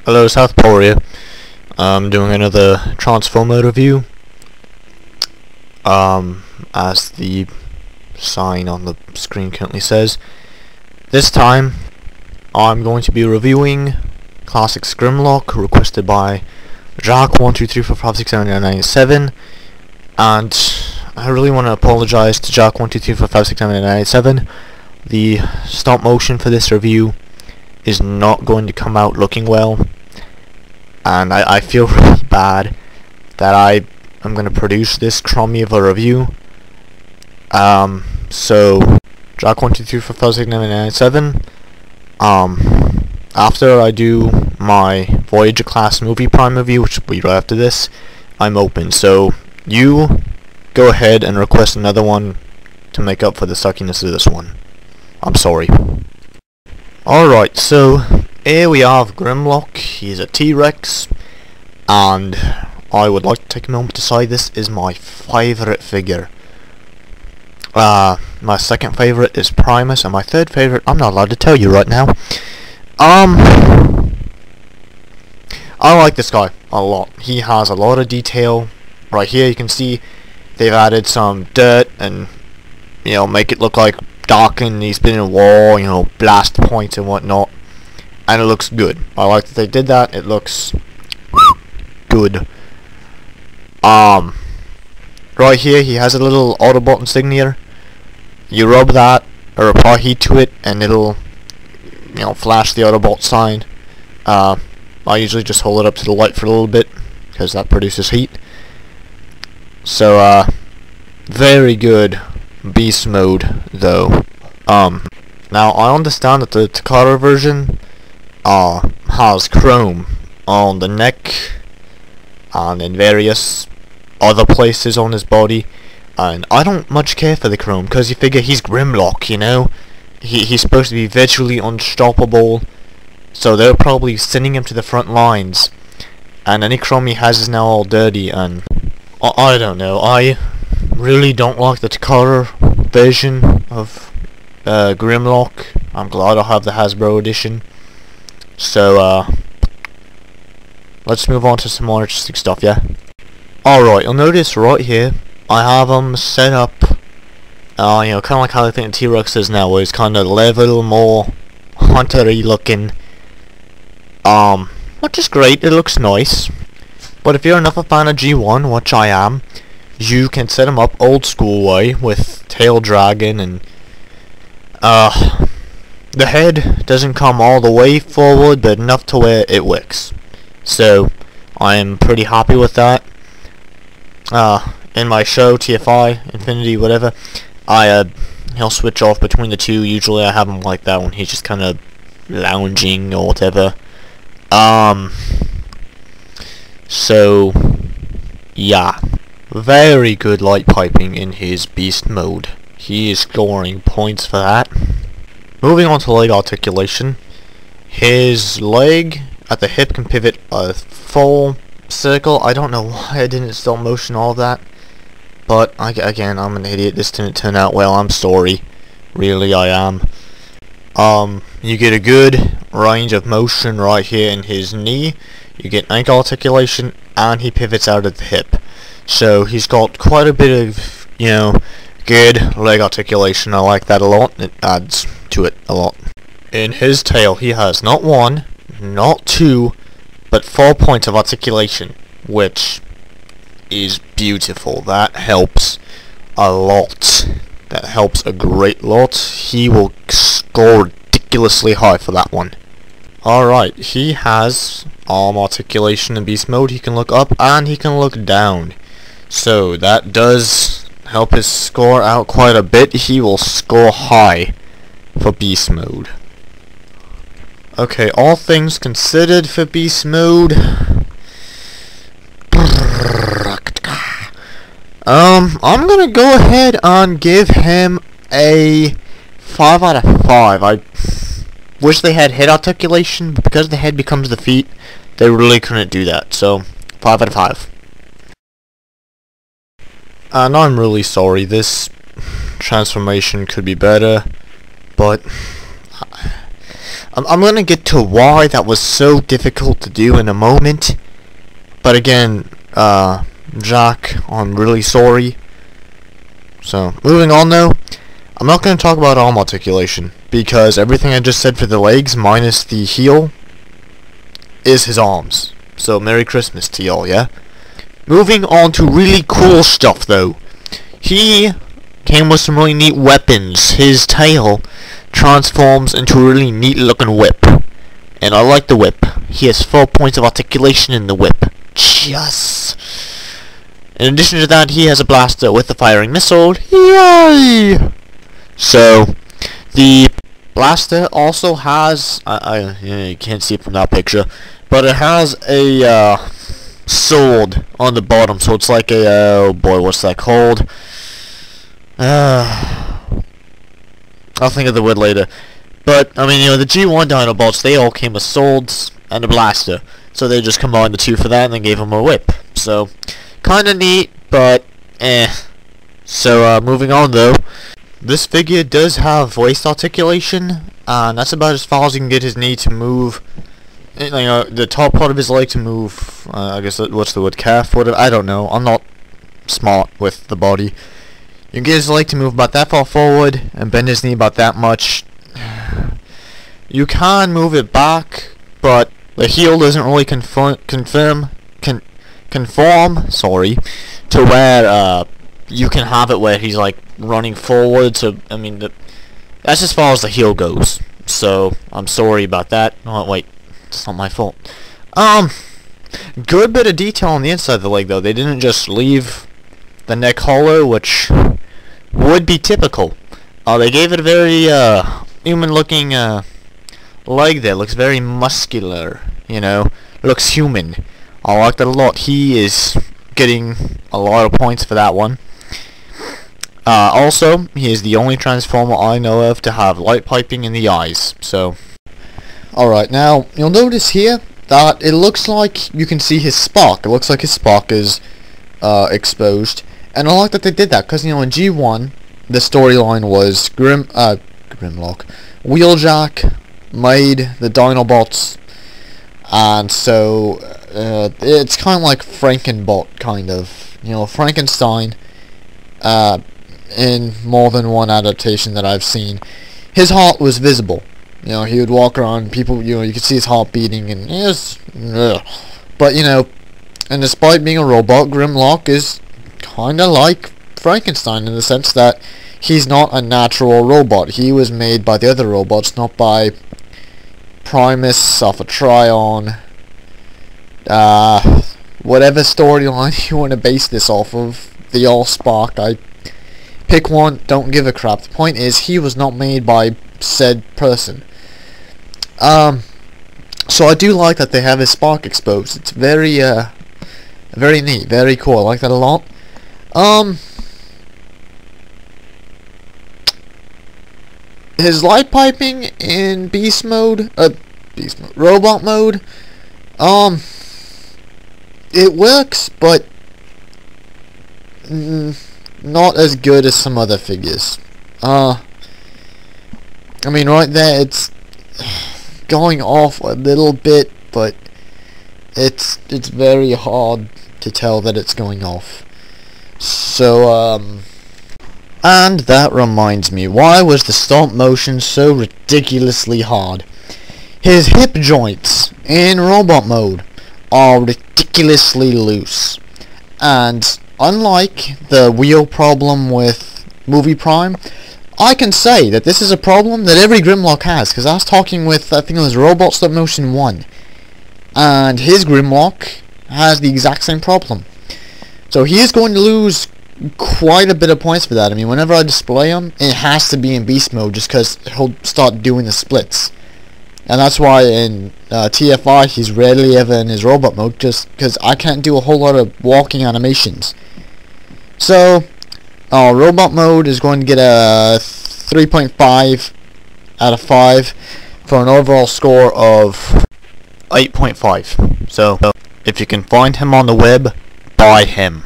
Hello, South Poria. I'm doing another Transformer review. As the sign on the screen currently says. This time, I'm going to be reviewing Classics Grimlock, requested by Jack123456797, and I really want to apologize to Jack123456797. The stop motion for this review is not going to come out looking well, and I feel really bad that I am going to produce this crummy of a review. So Jack123456797, after I do my Voyager class movie prime review, which will be right after this, I'm open. So you go ahead and request another one to make up for the suckiness of this one. I'm sorry. Alright, so here we have Grimlock. He's a T-Rex, and I would like to take a moment to say this is my favourite figure. My second favourite is Primus, and my third favourite I'm not allowed to tell you right now. I like this guy a lot. He has a lot of detail. Right here you can see they've added some dirt and, you know, make it look like darkened. He's been in a wall, you know, blast points and whatnot, and it looks good. I like that they did that. It looks good. Right here he has a little Autobot insignia. You rub that or apply heat to it and it'll, you know, flash the Autobot sign. I usually just hold it up to the light for a little bit because that produces heat. So very good beast mode though. Now I understand that the Takara version has chrome on the neck and in various other places on his body, and I don't much care for the chrome because you figure he's Grimlock, you know. He's supposed to be visually unstoppable, so they're probably sending him to the front lines, and any chrome he has is now all dirty, and I don't know. I really don't like the Takara version of Grimlock. I'm glad I have the Hasbro edition. So let's move on to some more interesting stuff, yeah? Alright, you'll notice right here I have them set up, you know, kind of like how I think the T-Rex is now, where it's kind of level, more hunter-y looking, which is great. It looks nice. But if you're enough a fan of G1, which I am, you can set them up old school way with tail dragging, and the head doesn't come all the way forward, but enough to where it wicks. So I'm pretty happy with that. In my show, TFI, Infinity, whatever, he'll switch off between the two. Usually I have him like that when he's just kind of lounging or whatever. So yeah, very good light piping in his beast mode. He is scoring points for that. Moving on to leg articulation, his leg at the hip can pivot a full circle. I don't know why I didn't stop motion all of that, but again, I'm an idiot. This didn't turn out well. I'm sorry, really I am. You get a good range of motion right here in his knee. You get ankle articulation, and he pivots out at the hip. So he's got quite a bit of, you know, good leg articulation. I like that a lot. It adds to it a lot. In his tail, he has not one, not two, but 4 points of articulation, which is beautiful. That helps a lot. That helps a great lot. He will score ridiculously high for that one. Alright, he has arm articulation in beast mode. He can look up and he can look down. So that does help his score out quite a bit. He will score high for beast mode. Okay, all things considered for beast mode, I'm gonna go ahead and give him a 5 out of 5. I wish they had head articulation, but because the head becomes the feet, they really couldn't do that. So 5 out of 5. And I'm really sorry, this transformation could be better, but I'm gonna get to why that was so difficult to do in a moment. But again, Jack, I'm really sorry. So, moving on though, I'm not gonna talk about arm articulation, because everything I just said for the legs, minus the heel, is his arms. So, Merry Christmas to y'all, yeah? Moving on to really cool stuff though. He came with some really neat weapons. His tail transforms into a really neat looking whip. And I like the whip. He has 4 points of articulation in the whip. Yes! In addition to that, he has a blaster with a firing missile. Yay! So, the blaster also has... you can't see it from that picture. But it has a sword on the bottom. So it's like a... oh boy, what's that called? I'll think of the word later. But, I mean, you know, the G1 Dinobots, they all came with swords and a blaster. So they just combined the two for that and then gave him a whip. So, kinda neat, but, So, moving on though. This figure does have waist articulation, and that's about as far as you can get his knee to move. You know, the top part of his leg to move, I guess, what's the word, calf, whatever, I don't know. I'm not smart with the body. You can get his leg to move about that far forward and bend his knee about that much. You can move it back, but the heel doesn't really conform, sorry, to where you can have it where he's like running forward. So I mean, that's as far as the heel goes. So I'm sorry about that. Oh wait, it's not my fault. Good bit of detail on the inside of the leg though. They didn't just leave the neck hollow, which would be typical. They gave it a very human-looking leg there. Looks very muscular, you know. Looks human. I like that a lot. He is getting a lot of points for that one. Also, he is the only Transformer I know of to have light piping in the eyes. So, alright, now, you'll notice here that it looks like you can see his spark. It looks like his spark is exposed. And I like that they did that, because, you know, in G1, the storyline was Grimlock, Wheeljack made the Dinobots, and so it's kind of like Frankenbot, kind of. You know, Frankenstein, in more than one adaptation that I've seen, his heart was visible. You know, he would walk around, people, you know, you could see his heart beating, and it was, but, you know, and despite being a robot, Grimlock is kind of like Frankenstein in the sense that he's not a natural robot. He was made by the other robots, not by Primus, Alpha Trion, whatever storyline you want to base this off of, the All-Spark. I pick one, don't give a crap. The point is, he was not made by said person. So I do like that they have his spark exposed. It's very, very neat, very cool. I like that a lot. His light piping in robot mode, it works, but not as good as some other figures. I mean, right there, it's going off a little bit, but it's very hard to tell that it's going off. So, and that reminds me, why was the stop motion so ridiculously hard? His hip joints in robot mode are ridiculously loose, and unlike the wheel problem with Movie Prime, I can say that this is a problem that every Grimlock has, because I was talking with, I think it was Robot Stop Motion 1, and his Grimlock has the exact same problem. So he is going to lose quite a bit of points for that. I mean, whenever I display him, it has to be in beast mode, just because he'll start doing the splits. And that's why in TFI he's rarely ever in his robot mode, just because I can't do a whole lot of walking animations. So, robot mode is going to get a 3.5 out of 5 for an overall score of 8.5. So, if you can find him on the web, buy him.